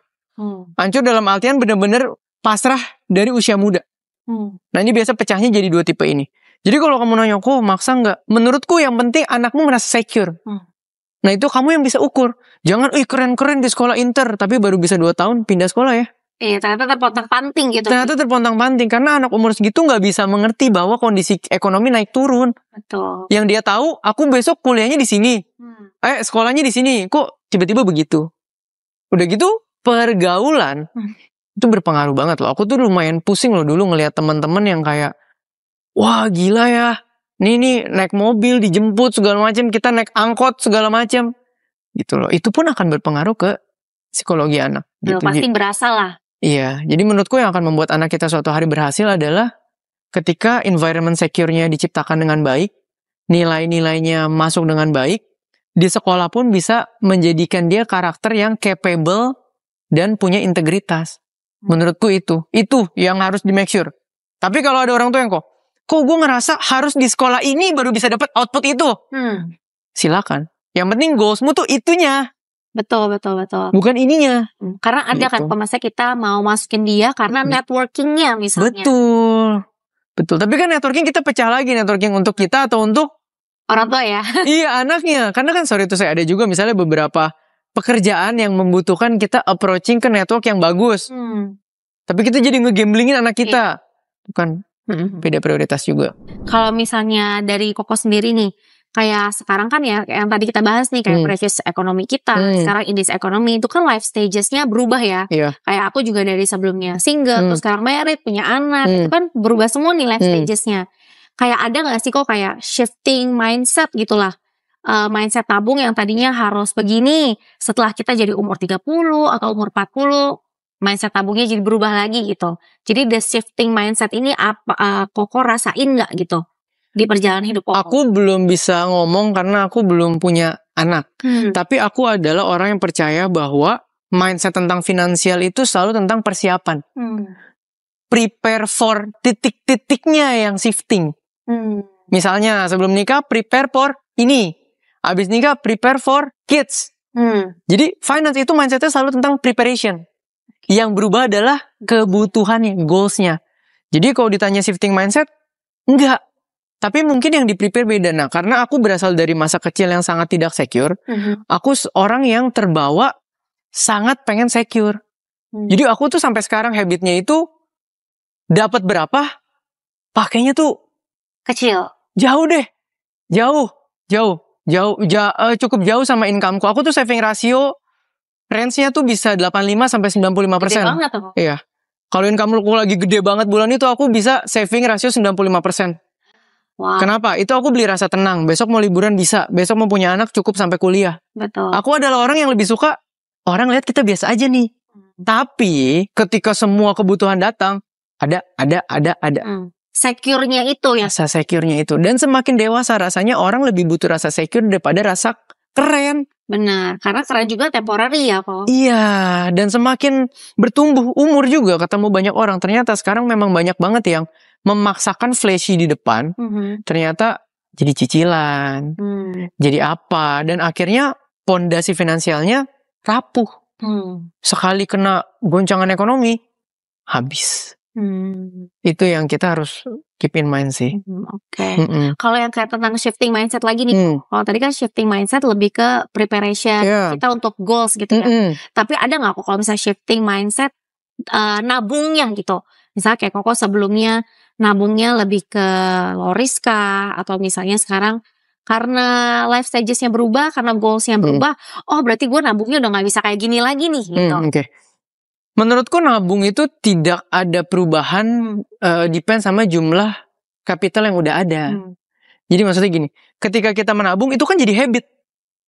S1: Hancur dalam artian bener-bener pasrah dari usia muda. Nah ini biasa pecahnya jadi dua tipe ini. Jadi kalau kamu nanya, kok maksa nggak? Menurutku yang penting anakmu merasa secure. Nah itu kamu yang bisa ukur. Jangan, keren-keren di sekolah inter, tapi baru bisa 2 tahun pindah sekolah ya.
S2: Iya, ternyata terpontang-panting gitu.
S1: Ternyata terpontang-panting, karena anak umur segitu nggak bisa mengerti bahwa kondisi ekonomi naik turun.
S2: Betul.
S1: Yang dia tahu, aku besok kuliahnya di sini, sekolahnya di sini. Kok tiba-tiba begitu? Udah gitu, pergaulan itu berpengaruh banget loh. Aku tuh lumayan pusing loh dulu ngelihat teman-teman yang kayak, wah gila ya, nih naik mobil dijemput segala macam, kita naik angkot segala macam, gitu loh. Itu pun akan berpengaruh ke psikologi anak. Gitu.
S2: Pasti berasa lah.
S1: Iya, jadi menurutku yang akan membuat anak kita suatu hari berhasil adalah ketika environment secure-nya diciptakan dengan baik, nilai-nilainya masuk dengan baik, di sekolah pun bisa menjadikan dia karakter yang capable dan punya integritas. Menurutku itu yang harus di make sure. Tapi kalau ada orang tua yang kok gue ngerasa harus di sekolah ini baru bisa dapat output itu. Silakan. Yang penting goalsmu tuh itunya.
S2: Betul.
S1: Bukan ininya.
S2: Karena ada kan masa kita mau masukin dia karena networkingnya misalnya.
S1: Betul. Tapi kan networking kita pecah lagi. Networking untuk kita atau untuk
S2: orang tua ya.
S1: Iya, anaknya. Karena kan sorry itu saya ada juga misalnya beberapa pekerjaan yang membutuhkan kita approaching ke network yang bagus. Tapi kita jadi ngegamblingin anak kita. Bukan beda prioritas juga.
S2: Kalau misalnya dari Koko sendiri nih, kayak sekarang kan ya, yang tadi kita bahas nih, kayak previous ekonomi kita, sekarang in this ekonomi, itu kan life stagesnya berubah ya. Kayak aku juga dari sebelumnya single, terus sekarang married, punya anak, itu kan berubah semua nih life stagesnya. Kayak ada gak sih kok kayak shifting mindset gitulah. Mindset tabung yang tadinya harus begini, setelah kita jadi umur 30 atau umur 40, mindset tabungnya jadi berubah lagi gitu. Jadi the shifting mindset ini apa Koko rasain gak gitu di perjalanan hidup Koko?
S1: Aku belum bisa ngomong karena aku belum punya anak. Tapi aku adalah orang yang percaya bahwa mindset tentang finansial itu selalu tentang persiapan. Prepare for titik-titiknya yang shifting. Misalnya sebelum nikah prepare for ini. Abis nikah prepare for kids. Jadi finance itu mindsetnya selalu tentang preparation. Yang berubah adalah kebutuhannya, goalsnya. Jadi kalau ditanya shifting mindset, enggak. Tapi mungkin yang di-prepare beda. Nah, karena aku berasal dari masa kecil yang sangat tidak secure, aku orang yang terbawa sangat pengen secure. Jadi aku tuh sampai sekarang habitnya itu dapat berapa, pakainya tuh
S2: kecil.
S1: Jauh deh. Cukup jauh sama incomeku. Aku tuh saving rasio range-nya tuh bisa 85 sampai 95%.
S2: Gede banget tuh.
S1: Iya. Kalau incomeku lagi gede banget bulan itu, aku bisa saving rasio 95%.
S2: Wow.
S1: Kenapa? Itu aku beli rasa tenang. Besok mau liburan bisa. Besok mau punya anak cukup sampai kuliah.
S2: Betul.
S1: Aku adalah orang yang lebih suka orang lihat kita biasa aja nih. Tapi ketika semua kebutuhan datang, ada.
S2: Secure-nya itu ya.
S1: Rasa secure-nya itu. Dan semakin dewasa rasanya orang lebih butuh rasa secure daripada rasa keren.
S2: Benar, karena keren juga temporary ya kok.
S1: Iya, dan semakin bertumbuh umur juga ketemu banyak orang. Ternyata sekarang memang banyak banget yang memaksakan flashy di depan. Ternyata jadi cicilan, jadi apa. Dan akhirnya pondasi finansialnya rapuh. Sekali kena goncangan ekonomi, habis. Itu yang kita harus keep in mind sih.
S2: Oke. Kalau yang kayak tentang shifting mindset lagi nih, kalau tadi kan shifting mindset lebih ke preparation kita untuk goals gitu ya. Tapi ada nggak kok kalau misalnya shifting mindset nabungnya gitu? Misalnya kayak Koko sebelumnya nabungnya lebih ke low risk kah? Atau misalnya sekarang karena life stagesnya berubah, karena goalsnya berubah, oh berarti gue nabungnya udah nggak bisa kayak gini lagi nih gitu.
S1: Menurutku nabung itu tidak ada perubahan, depend sama jumlah kapital yang udah ada. Jadi maksudnya gini, ketika kita menabung itu kan jadi habit.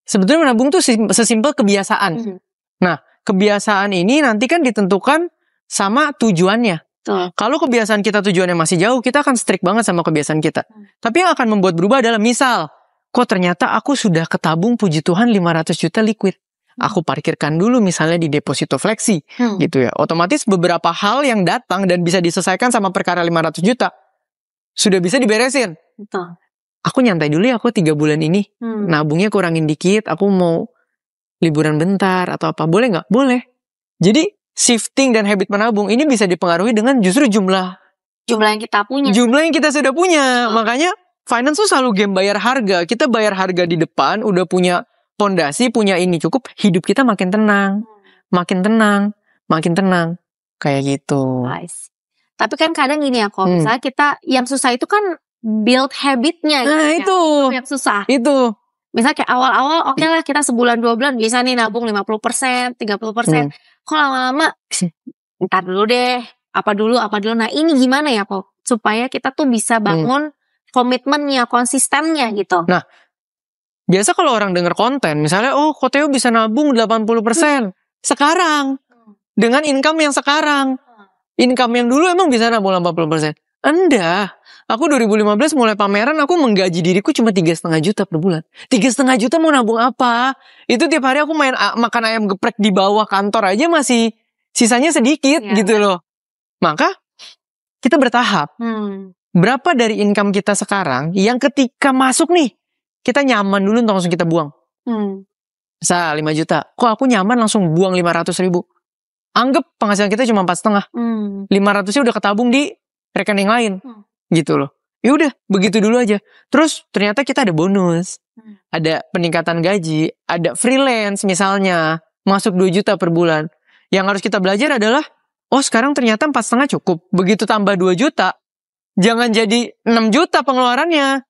S1: Sebetulnya menabung tuh sesimpel kebiasaan. Nah, kebiasaan ini nanti kan ditentukan sama tujuannya. Kalau kebiasaan kita tujuannya masih jauh, kita akan strict banget sama kebiasaan kita. Tapi yang akan membuat berubah adalah misal, kok ternyata aku sudah ketabung puji Tuhan 500 juta liquid. Aku parkirkan dulu misalnya di deposito fleksi gitu ya. Otomatis beberapa hal yang datang dan bisa diselesaikan sama perkara 500 juta sudah bisa diberesin.
S2: Betul.
S1: Aku nyantai dulu ya, aku 3 bulan ini nabungnya kurangin dikit, aku mau liburan bentar atau apa, boleh nggak? Boleh. Jadi shifting dan habit menabung ini bisa dipengaruhi dengan justru jumlah
S2: yang kita punya.
S1: Jumlah yang kita sudah punya. Makanya finance tuh selalu game bayar harga. Kita bayar harga di depan, udah punya pondasi, punya ini cukup, hidup kita makin tenang. Makin tenang, makin tenang. Kayak gitu.
S2: Nice. Tapi kan kadang gini ya kok, misalnya kita, yang susah itu kan build habitnya.
S1: Nah itu.
S2: Yang susah.
S1: Itu.
S2: Misalnya kayak awal-awal oke lah kita sebulan 2 bulan bisa nih nabung 50%, 30%. Kok lama-lama, ntar dulu deh, apa dulu. Nah ini gimana ya kok? Supaya kita tuh bisa bangun komitmennya, konsistennya gitu.
S1: Nah, biasa kalau orang dengar konten, misalnya, oh kok Theo bisa nabung 80%. Sekarang. Dengan income yang sekarang. Income yang dulu emang bisa nabung 80%. Enggak. Aku 2015 mulai pameran, aku menggaji diriku cuma 3,5 juta per bulan. 3,5 juta mau nabung apa? Itu tiap hari aku makan ayam geprek di bawah kantor aja masih sisanya sedikit gitu loh. Maka kita bertahap. Berapa dari income kita sekarang yang ketika masuk nih, kita nyaman dulu langsung kita buang. Misal 5 juta. Kok aku nyaman langsung buang 500 ribu. Anggap penghasilan kita cuma 4,5. 500-nya udah ketabung di rekening lain. Gitu loh. Ya udah, begitu dulu aja. Terus ternyata kita ada bonus. Ada peningkatan gaji, ada freelance misalnya, masuk 2 juta per bulan. Yang harus kita belajar adalah, oh sekarang ternyata 4,5 cukup. Begitu tambah 2 juta, jangan jadi 6 juta pengeluarannya.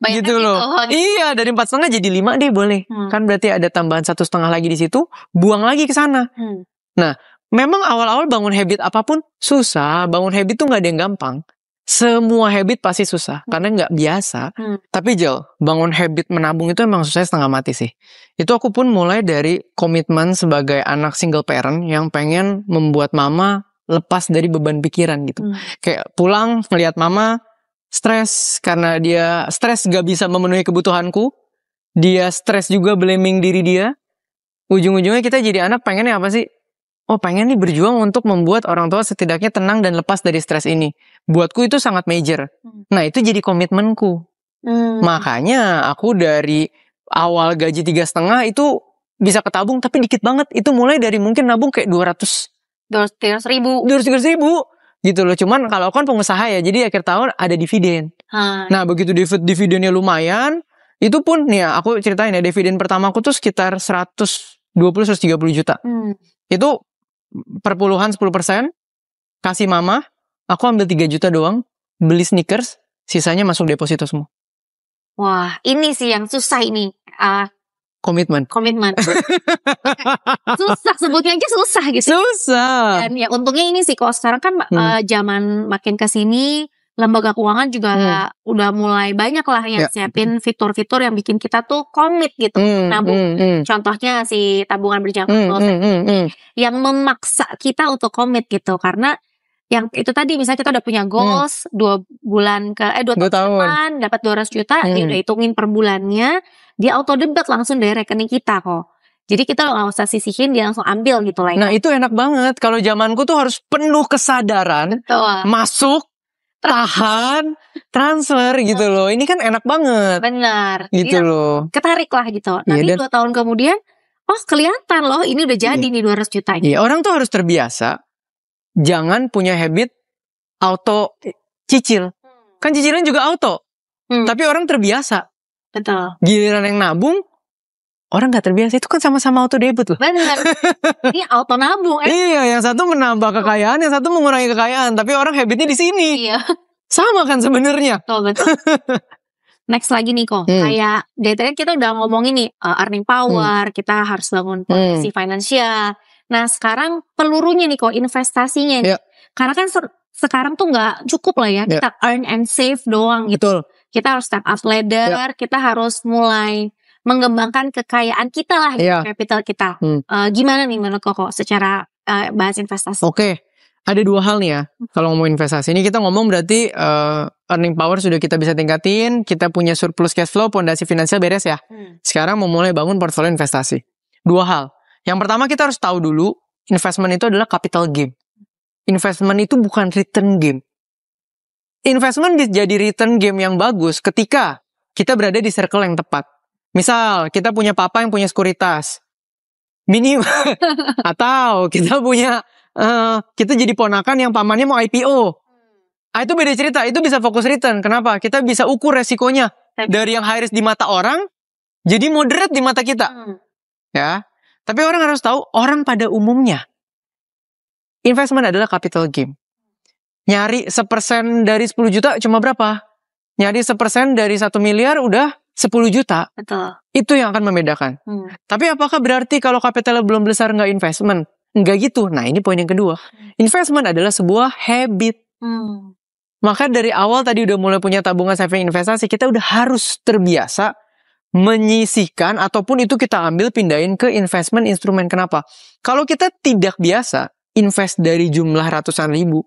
S2: Banyak
S1: gitu loh. Iya, dari 4,5 jadi 5 deh boleh. Kan berarti ada tambahan 1,5 lagi di situ, buang lagi ke sana. Nah, memang awal-awal bangun habit apapun susah. Bangun habit tuh gak ada yang gampang. Semua habit pasti susah karena nggak biasa. Tapi Jel, bangun habit menabung itu emang susah setengah mati sih. Itu aku pun mulai dari komitmen sebagai anak single parent yang pengen membuat mama lepas dari beban pikiran gitu. Kayak pulang melihat mama stres karena dia stres gak bisa memenuhi kebutuhanku. Dia stres juga blaming diri dia. Ujung-ujungnya kita jadi anak pengennya apa sih? Oh pengen nih berjuang untuk membuat orang tua setidaknya tenang dan lepas dari stres ini. Buatku itu sangat major. Nah itu jadi komitmenku. Makanya aku dari awal gaji 3,5 itu bisa ketabung tapi dikit banget. Itu mulai dari mungkin nabung kayak 200 ribu gitu loh. Cuman kalau kan pengusaha ya, jadi akhir tahun ada dividen. Nah begitu dividennya lumayan, itu pun nih ya aku ceritain ya, dividen pertama aku tuh sekitar 120-130 juta. Itu perpuluhan 10%, kasih mama, aku ambil 3 juta doang, beli sneakers, sisanya masuk deposito semua.
S2: Wah, ini sih yang susah ini.
S1: Komitmen.
S2: Susah, sebutnya aja susah gitu.
S1: Susah.
S2: Dan ya untungnya ini sih, kalau sekarang kan zaman makin kesini, lembaga keuangan juga udah mulai banyak lah yang siapin fitur-fitur yang bikin kita tuh komit gitu nabung. Contohnya si tabungan berjangka yang memaksa kita untuk komit gitu, karena yang itu tadi misalnya kita udah punya goals 2 tahun depan dapat 200 juta, dia udah hitungin per bulannya, dia auto debit langsung dari rekening kita kok. Jadi kita nggak usah sisihin, dia langsung ambil gitu lah.
S1: Nah itu enak banget. Kalau zamanku tuh harus penuh kesadaran, masuk, tahan, transfer gitu loh. Ini kan enak banget.
S2: Benar.
S1: Gitu loh.
S2: Ketarik lah gitu. Nanti 2 tahun kemudian, oh kelihatan loh ini udah jadi nih 200 juta.
S1: Iya, orang tuh harus terbiasa. Jangan punya habit auto cicil. Kan cicilan juga auto. Tapi orang terbiasa.
S2: Betul.
S1: Giliran yang nabung, orang gak terbiasa. Itu kan sama-sama auto debit loh.
S2: Benar. Ini auto nabung.
S1: Iya, yang satu menambah kekayaan, yang satu mengurangi kekayaan. Tapi orang habitnya di sini.
S2: Iya.
S1: Sama kan sebenarnya.
S2: Betul. Next lagi nih kok, kayak dari tadi kita udah ngomongin nih earning power, kita harus bangun posisi finansial. Nah sekarang pelurunya nih kok, investasinya nih. Karena kan sekarang tuh nggak cukup lah ya kita earn and save doang gitu.
S1: Betul.
S2: Kita harus step up ladder, kita harus mulai mengembangkan kekayaan kita lah, capital kita. Gimana nih menurut Koko secara bahas investasi?
S1: Oke. Ada dua hal nih ya, kalau ngomong investasi. Ini kita ngomong berarti earning power sudah kita bisa tingkatin, kita punya surplus cash flow, pondasi finansial beres ya. Sekarang mau mulai bangun portfolio investasi. Dua hal. Yang pertama kita harus tahu dulu, investment itu adalah capital game. Investment itu bukan return game. Investment jadi return game yang bagus ketika kita berada di circle yang tepat. Misal, kita punya papa yang punya sekuritas. Minimal. Atau kita punya, kita jadi ponakan yang pamannya mau IPO. Itu beda cerita, itu bisa fokus return. Kenapa? Kita bisa ukur resikonya. Dari yang high risk di mata orang, jadi moderate di mata kita. Ya. Tapi orang harus tahu, orang pada umumnya, investment adalah capital game. Nyari 1% dari 10 juta cuma berapa? Nyari 1% dari 1 miliar udah 10 juta.
S2: Betul.
S1: Itu yang akan membedakan. Tapi apakah berarti kalau kapitalnya belum besar nggak investment? Enggak gitu. Nah ini poin yang kedua. Investment adalah sebuah habit. Maka dari awal tadi udah mulai punya tabungan saving investasi, kita udah harus terbiasa menyisihkan ataupun itu kita ambil pindahin ke investment instrumen. Kenapa? Kalau kita tidak biasa invest dari jumlah ratusan ribu,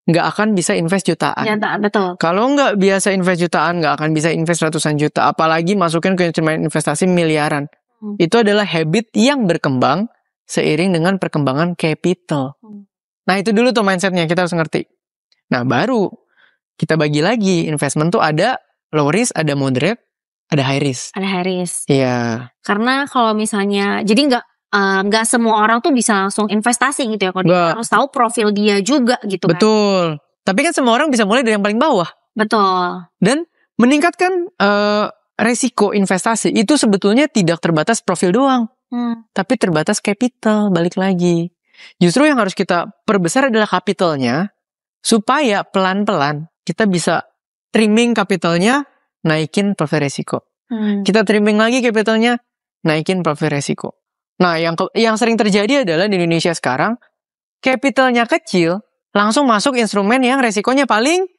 S1: nggak akan bisa invest jutaan.
S2: Ya, betul.
S1: Kalau nggak biasa invest jutaan, nggak akan bisa invest ratusan juta. Apalagi masukin ke instrumen investasi miliaran. Itu adalah habit yang berkembang seiring dengan perkembangan capital. Nah itu dulu tuh mindsetnya, kita harus ngerti. Nah baru kita bagi lagi, investment tuh ada low risk, ada moderate, ada high risk.
S2: Ada high risk.
S1: Iya.
S2: Karena kalau misalnya, jadi nggak semua orang tuh bisa langsung investasi gitu ya. Kalau dia harus tahu profil dia juga gitu kan.
S1: Betul. Tapi kan semua orang bisa mulai dari yang paling bawah.
S2: Betul.
S1: Dan meningkatkan resiko investasi itu sebetulnya tidak terbatas profil doang. Tapi terbatas capital, balik lagi. Justru yang harus kita perbesar adalah capitalnya, supaya pelan-pelan kita bisa trimming capitalnya, naikin profil resiko. Kita trimming lagi capitalnya, naikin profil resiko. Nah, yang sering terjadi adalah di Indonesia sekarang, capitalnya kecil, langsung masuk instrumen yang resikonya paling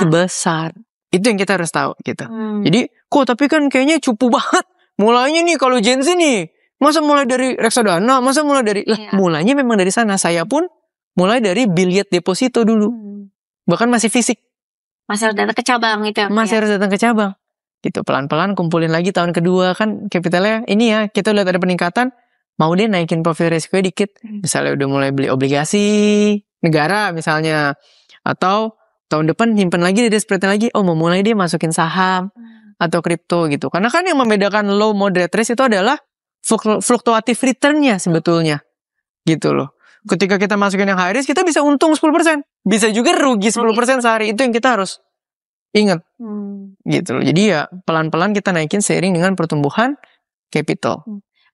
S1: besar. Itu yang kita harus tahu gitu. Jadi, tapi kan kayaknya cupu banget. Mulainya nih kalau Gen Z nih, masa mulai dari reksadana, masa mulai dari mulainya memang dari sana. Saya pun mulai dari biliet deposito dulu. Bahkan masih fisik.
S2: Masih harus datang ke cabang gitu ya.
S1: Masih harus datang ke cabang. Gitu, pelan-pelan kumpulin lagi tahun kedua kan capitalnya ini ya, kita lihat ada peningkatan. Mau deh naikin profil resiko dikit. Misalnya udah mulai beli obligasi negara misalnya. Atau tahun depan nyimpen lagi, dia spreadnya lagi. Oh mau mulai dia masukin saham atau kripto gitu. Karena kan yang membedakan low moderate risk itu adalah fluktuatif returnnya sebetulnya. Gitu loh. Ketika kita masukin yang high risk, kita bisa untung 10%. Bisa juga rugi 10% sehari. Itu yang kita harus ingat. Gitu loh. Jadi ya pelan-pelan kita naikin seiring dengan pertumbuhan capital.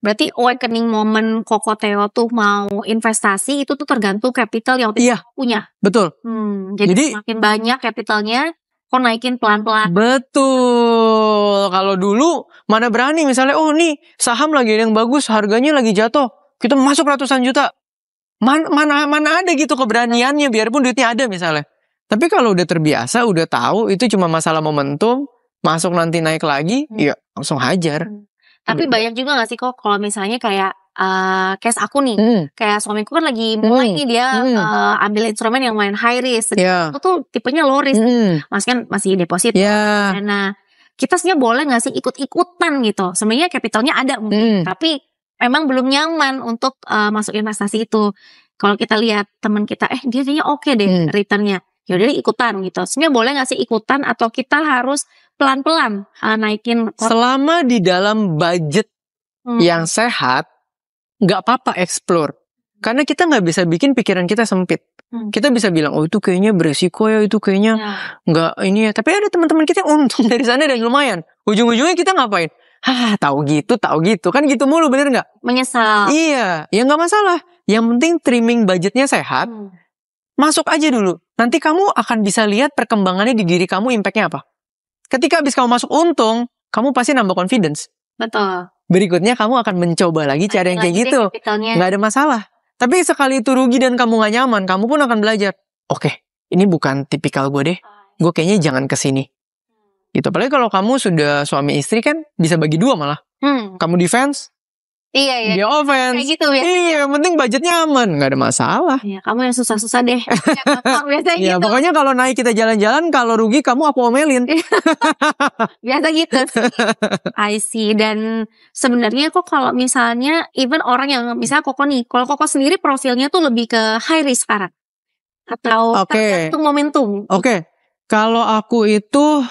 S2: Berarti awakening moment Koko Theo tuh mau investasi itu tuh tergantung capital yang kita punya.
S1: Betul.
S2: Jadi makin banyak capitalnya, kok naikin pelan-pelan.
S1: Betul. Kalau dulu mana berani misalnya, oh nih saham lagi yang bagus, harganya lagi jatuh, kita masuk ratusan juta. Mana ada gitu keberaniannya, biarpun duitnya ada misalnya. Tapi kalau udah terbiasa, udah tahu itu cuma masalah momentum, masuk nanti naik lagi, ya langsung hajar.
S2: Tapi banyak juga gak sih kok kalau misalnya kayak case aku nih, kayak suamiku kan lagi mulai nih dia ambil instrumen yang main high risk. Itu tuh tipenya low risk. Mas kan masih deposit. Nah, kita sebenarnya boleh gak sih ikut-ikutan gitu? Sebenarnya capitalnya ada mungkin, tapi memang belum nyaman untuk masuk investasi itu. Kalau kita lihat teman kita, dia kayaknya oke deh returnnya. Yaudah ikutan gitu. Sebenarnya boleh gak sih ikutan atau kita harus pelan-pelan naikin?
S1: Selama di dalam budget yang sehat, gak apa-apa explore. Karena kita gak bisa bikin pikiran kita sempit. Kita bisa bilang, oh itu kayaknya beresiko ya, itu kayaknya gak ini ya. Tapi ada teman-teman kita yang untung dari sana dan lumayan. Ujung-ujungnya kita ngapain? Tahu gitu kan gitu mulu, bener gak?
S2: Menyesal.
S1: Iya, ya gak masalah. Yang penting trimming budgetnya sehat. Masuk aja dulu. Nanti kamu akan bisa lihat perkembangannya di diri kamu, impactnya apa. Ketika habis kamu masuk untung, kamu pasti nambah confidence.
S2: Betul.
S1: Berikutnya kamu akan mencoba lagi cara yang kayak gitu. Nggak ada masalah. Tapi sekali itu rugi dan kamu gak nyaman, kamu pun akan belajar. Oke, ini bukan tipikal gue deh. Gue kayaknya jangan kesini. Gitu. Apalagi kalau kamu sudah suami istri kan bisa bagi dua malah. Kamu defense,
S2: iya.
S1: dia offense.
S2: Kayak gitu ya.
S1: Iya, yang penting budgetnya aman, nggak ada masalah.
S2: Iya, kamu yang susah-susah deh. Biasanya
S1: ya,
S2: gitu.
S1: Pokoknya kalau naik kita jalan-jalan, kalau rugi kamu aku omelin.
S2: Biasa gitu. I see. Dan sebenarnya kok kalau misalnya even orang yang misalnya Koko nih, kalau Koko sendiri profilnya tuh lebih ke high risk sekarang atau tergantung momentum.
S1: Oke. Kalau aku itu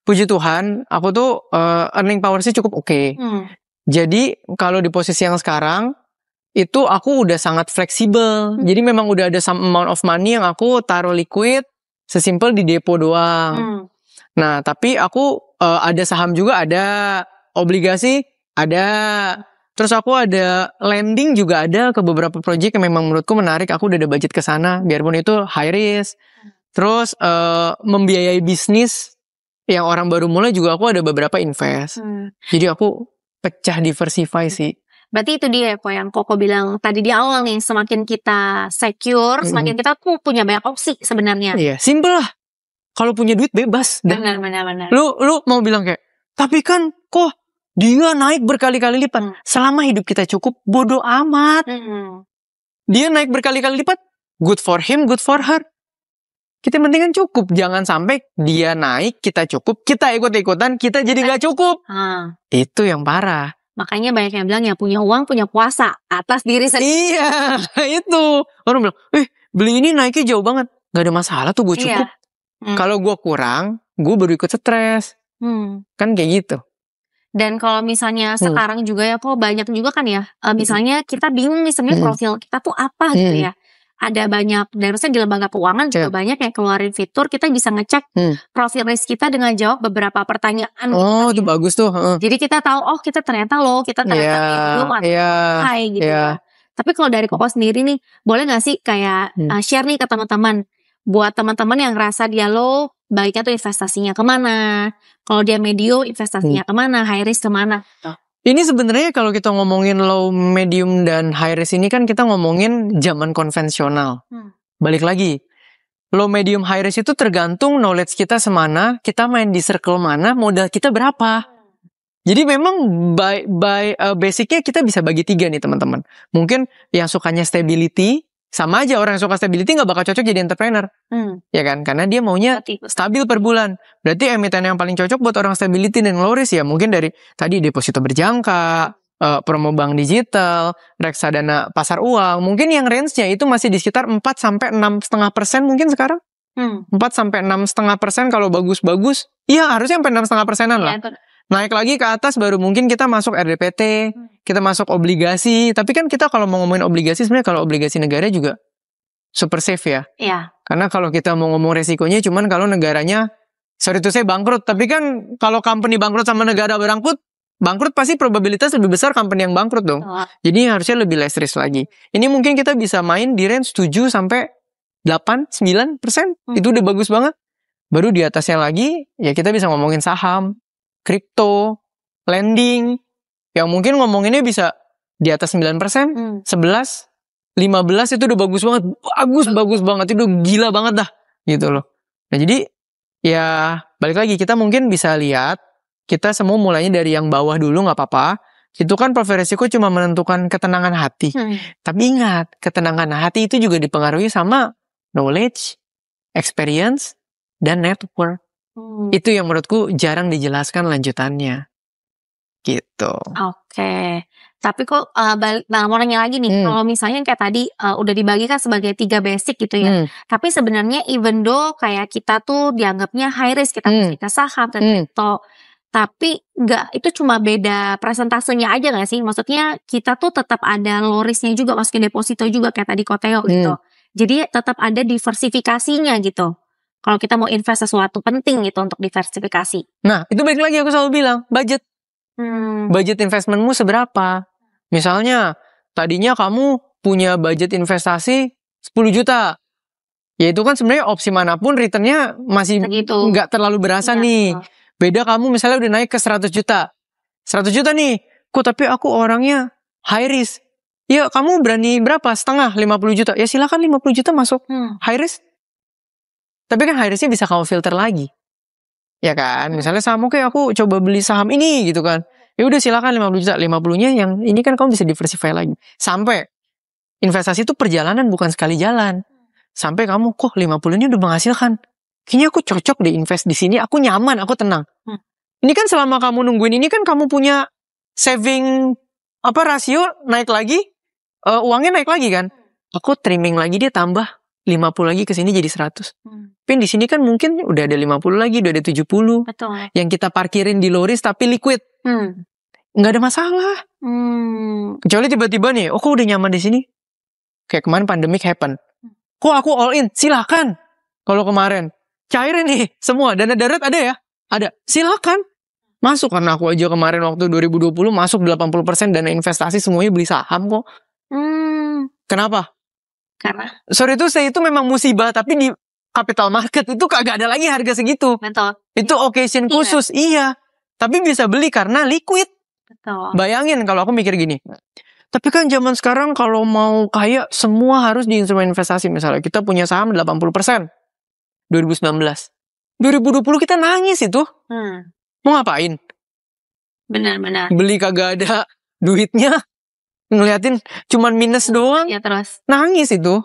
S1: puji Tuhan, aku tuh earning power sih cukup oke. Jadi kalau di posisi yang sekarang itu aku udah sangat fleksibel. Jadi memang udah ada some amount of money yang aku taruh liquid, sesimpel di depo doang. Nah, tapi aku ada saham juga, ada obligasi, ada. Terus aku ada lending juga ada ke beberapa project yang memang menurutku menarik. Aku udah ada budget ke sana, biarpun itu high risk. Terus membiayai bisnis yang orang baru mulai juga aku ada beberapa invest. Jadi aku pecah diversify sih.
S2: Berarti itu dia kok yang Koko bilang tadi di awal nih, semakin kita secure, semakin kita tuh punya banyak opsi sebenarnya.
S1: Iya, simple lah. Kalau punya duit bebas.
S2: Benar.
S1: Lu mau bilang kayak, tapi kan kok dia naik berkali-kali lipat. Selama hidup kita cukup, bodoh amat. Dia naik berkali-kali lipat, good for him, good for her. Kita penting kan cukup. Jangan sampai dia naik, kita cukup, kita ikut-ikutan, kita jadi gak cukup. Itu yang parah.
S2: Makanya banyak yang bilang ya punya uang, punya puasa atas diri sendiri.
S1: Iya, itu. Orang bilang, beli ini naiknya jauh banget. Gak ada masalah tuh, gue cukup. Kalau gue kurang, gue baru ikut stres. Kan kayak gitu.
S2: Dan kalau misalnya sekarang juga ya kok banyak juga kan ya. Misalnya kita bingung nih sebenarnya profil kita tuh apa gitu ya. Ada banyak, dan misalnya di lembaga keuangan juga banyak yang keluarin fitur, kita bisa ngecek profil risk kita dengan jawab beberapa pertanyaan.
S1: Oh, itu bagus tuh.
S2: Jadi kita tahu, oh kita ternyata belum high gitu ya. Tapi kalau dari Koko sendiri nih, boleh gak sih kayak share nih ke teman-teman, buat teman-teman yang ngerasa dia low, baiknya tuh investasinya kemana? Kalau dia medium, investasinya kemana? High risk kemana?
S1: Ini sebenarnya kalau kita ngomongin low, medium, dan high risk ini kan kita ngomongin zaman konvensional. Balik lagi, low, medium, high risk itu tergantung knowledge kita semana, kita main di circle mana, modal kita berapa. Jadi memang basicnya kita bisa bagi 3 nih teman-teman. Mungkin yang sukanya stability, sama aja orang yang suka stability gak bakal cocok jadi entrepreneur. Ya kan, karena dia maunya stabil per bulan. Berarti emiten yang paling cocok buat orang stability dan low risk ya mungkin dari tadi deposito berjangka, promo bank digital, reksadana pasar uang. Mungkin yang range-nya itu masih di sekitar 4-6,5% mungkin sekarang. 4-6,5% kalau bagus-bagus. Iya harusnya sampai 6,5%an lah. Naik lagi ke atas baru mungkin kita masuk RDPT, kita masuk obligasi. Tapi kan kita kalau mau ngomongin obligasi, sebenarnya kalau obligasi negara juga super safe ya.
S2: Iya.
S1: Karena kalau kita mau ngomong resikonya cuman kalau negaranya, sorry to say bangkrut. Tapi kan kalau company bangkrut sama negara bangkrut pasti probabilitas lebih besar company yang bangkrut dong. Jadi harusnya lebih less risk lagi. Ini mungkin kita bisa main di range 7-9%. Itu udah bagus banget. Baru di atasnya lagi, ya kita bisa ngomongin saham, kripto, lending, yang mungkin ngomonginnya bisa di atas 9%, 11, 15 itu udah bagus banget, bagus banget, itu udah gila banget dah, gitu loh. Nah jadi, ya balik lagi, kita mungkin bisa lihat, kita semua mulainya dari yang bawah dulu gak apa-apa, itu kan profil resiko cuma menentukan ketenangan hati. Tapi ingat, ketenangan hati itu juga dipengaruhi sama knowledge, experience, dan network. Itu yang menurutku jarang dijelaskan lanjutannya. Gitu.
S2: Oke. Tapi kok mau nanya lagi nih, kalau misalnya kayak tadi udah dibagikan sebagai 3 basic gitu ya. Tapi sebenarnya even though kayak kita tuh dianggapnya high risk, kita ke saham dan kripto. Tapi itu cuma beda presentasenya aja gak sih? Maksudnya kita tuh tetap ada low risknya juga, masukin deposito juga kayak tadi Koteo gitu. Jadi tetap ada diversifikasinya gitu. Kalau kita mau invest sesuatu penting gitu untuk diversifikasi.
S1: Nah, itu balik lagi aku selalu bilang, budget. Budget investmentmu seberapa? Misalnya, tadinya kamu punya budget investasi 10 juta. Ya itu kan sebenarnya opsi manapun returnnya masih nggak terlalu berasa nih. Beda kamu misalnya udah naik ke 100 juta. 100 juta nih, kok tapi aku orangnya high risk. Ya kamu berani berapa? Setengah 50 juta. Ya silakan 50 juta masuk high risk. Tapi kan high risknya bisa kamu filter lagi. Ya kan? Misalnya saham, oke aku coba beli saham ini gitu kan. Ya udah silakan 50 juta. 50-nya yang ini kan kamu bisa diversify lagi. Sampai investasi itu perjalanan bukan sekali jalan. Sampai kamu kok 50-nya udah menghasilkan. Kayaknya aku cocok deh invest di sini. Aku nyaman, aku tenang. Ini kan selama kamu nungguin ini kan kamu punya saving rasio naik lagi. Uangnya naik lagi kan. Aku trimming lagi dia tambah 50 lagi ke sini jadi 100. Tapi di sini kan mungkin udah ada 50 lagi, udah ada 70.
S2: Betul.
S1: Yang kita parkirin di low risk tapi liquid. Nggak ada masalah. Kecuali tiba-tiba nih, kok udah nyaman di sini. Kayak kemarin pandemic happen. Kok aku all in? Silakan. Kalau kemarin cairin nih semua dana darurat ada ya? Ada. Silakan. Masuk karena aku aja kemarin waktu 2020 masuk 80% dana investasi semuanya beli saham kok. Kenapa?
S2: Karena
S1: sorry itu saya itu memang musibah, tapi di capital market itu kagak ada lagi harga segitu.
S2: Betul.
S1: Itu occasion khusus, iya. Tapi bisa beli karena liquid.
S2: Betul.
S1: Bayangin kalau aku mikir gini. Tapi kan zaman sekarang kalau mau kaya semua harus di instrumen investasi. Misalnya kita punya saham 80%. 2019. 2020 kita nangis itu. Mau ngapain?
S2: Benar-benar.
S1: Beli kagak ada duitnya. Ngeliatin cuman minus doang.
S2: Ya terus.
S1: Nangis itu.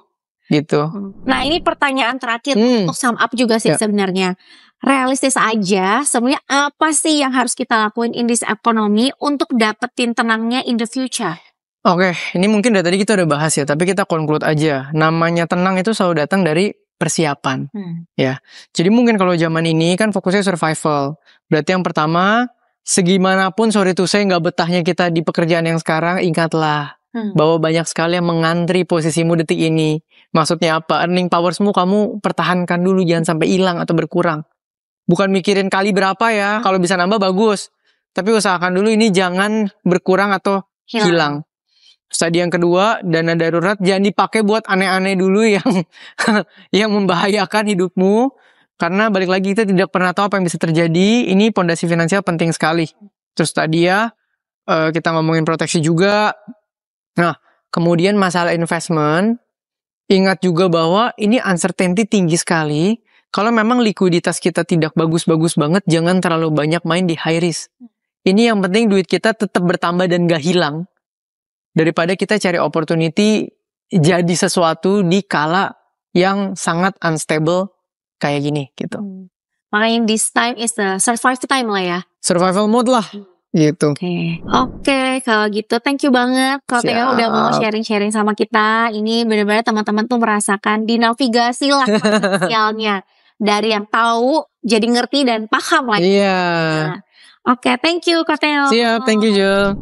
S1: Gitu.
S2: Nah ini pertanyaan terakhir untuk sum up juga sih sebenarnya. Realistis aja sebenarnya apa sih yang harus kita lakuin in this economy untuk dapetin tenangnya in the future?
S1: Oke, ini mungkin dari tadi kita udah bahas ya, tapi kita conclude aja. Namanya tenang itu selalu datang dari persiapan. Ya. Jadi mungkin kalau zaman ini kan fokusnya survival. Berarti yang pertama, segimanapun sorry to say nggak betahnya kita di pekerjaan yang sekarang, ingatlah bahwa banyak sekali yang mengantri posisimu detik ini. Maksudnya apa? Earning powersmu kamu pertahankan dulu, jangan sampai hilang atau berkurang. Bukan mikirin kali berapa ya, kalau bisa nambah bagus. Tapi usahakan dulu ini jangan berkurang atau hilang. Tadi yang kedua, dana darurat jangan dipakai buat aneh-aneh dulu yang membahayakan hidupmu. Karena balik lagi kita tidak pernah tahu apa yang bisa terjadi. Ini pondasi finansial penting sekali. Terus tadi ya, kita ngomongin proteksi juga. Nah, kemudian masalah investment, ingat juga bahwa ini uncertainty tinggi sekali. Kalau memang likuiditas kita tidak bagus-bagus banget, jangan terlalu banyak main di high risk. Ini yang penting duit kita tetap bertambah dan gak hilang. Daripada kita cari opportunity jadi sesuatu di kala yang sangat unstable kayak gini gitu.
S2: Makanya this time is the survive time lah ya.
S1: Survival mode lah. Gitu.
S2: Oke, kalau gitu thank you banget kalau Theo udah mau sharing-sharing sama kita. Ini benar-benar teman-teman tuh merasakan dinavigasi lah sosialnya. Dari yang tahu jadi ngerti dan paham lagi.
S1: Iya.
S2: Oke, thank you Kak Theo.
S1: Siap, thank you Jo.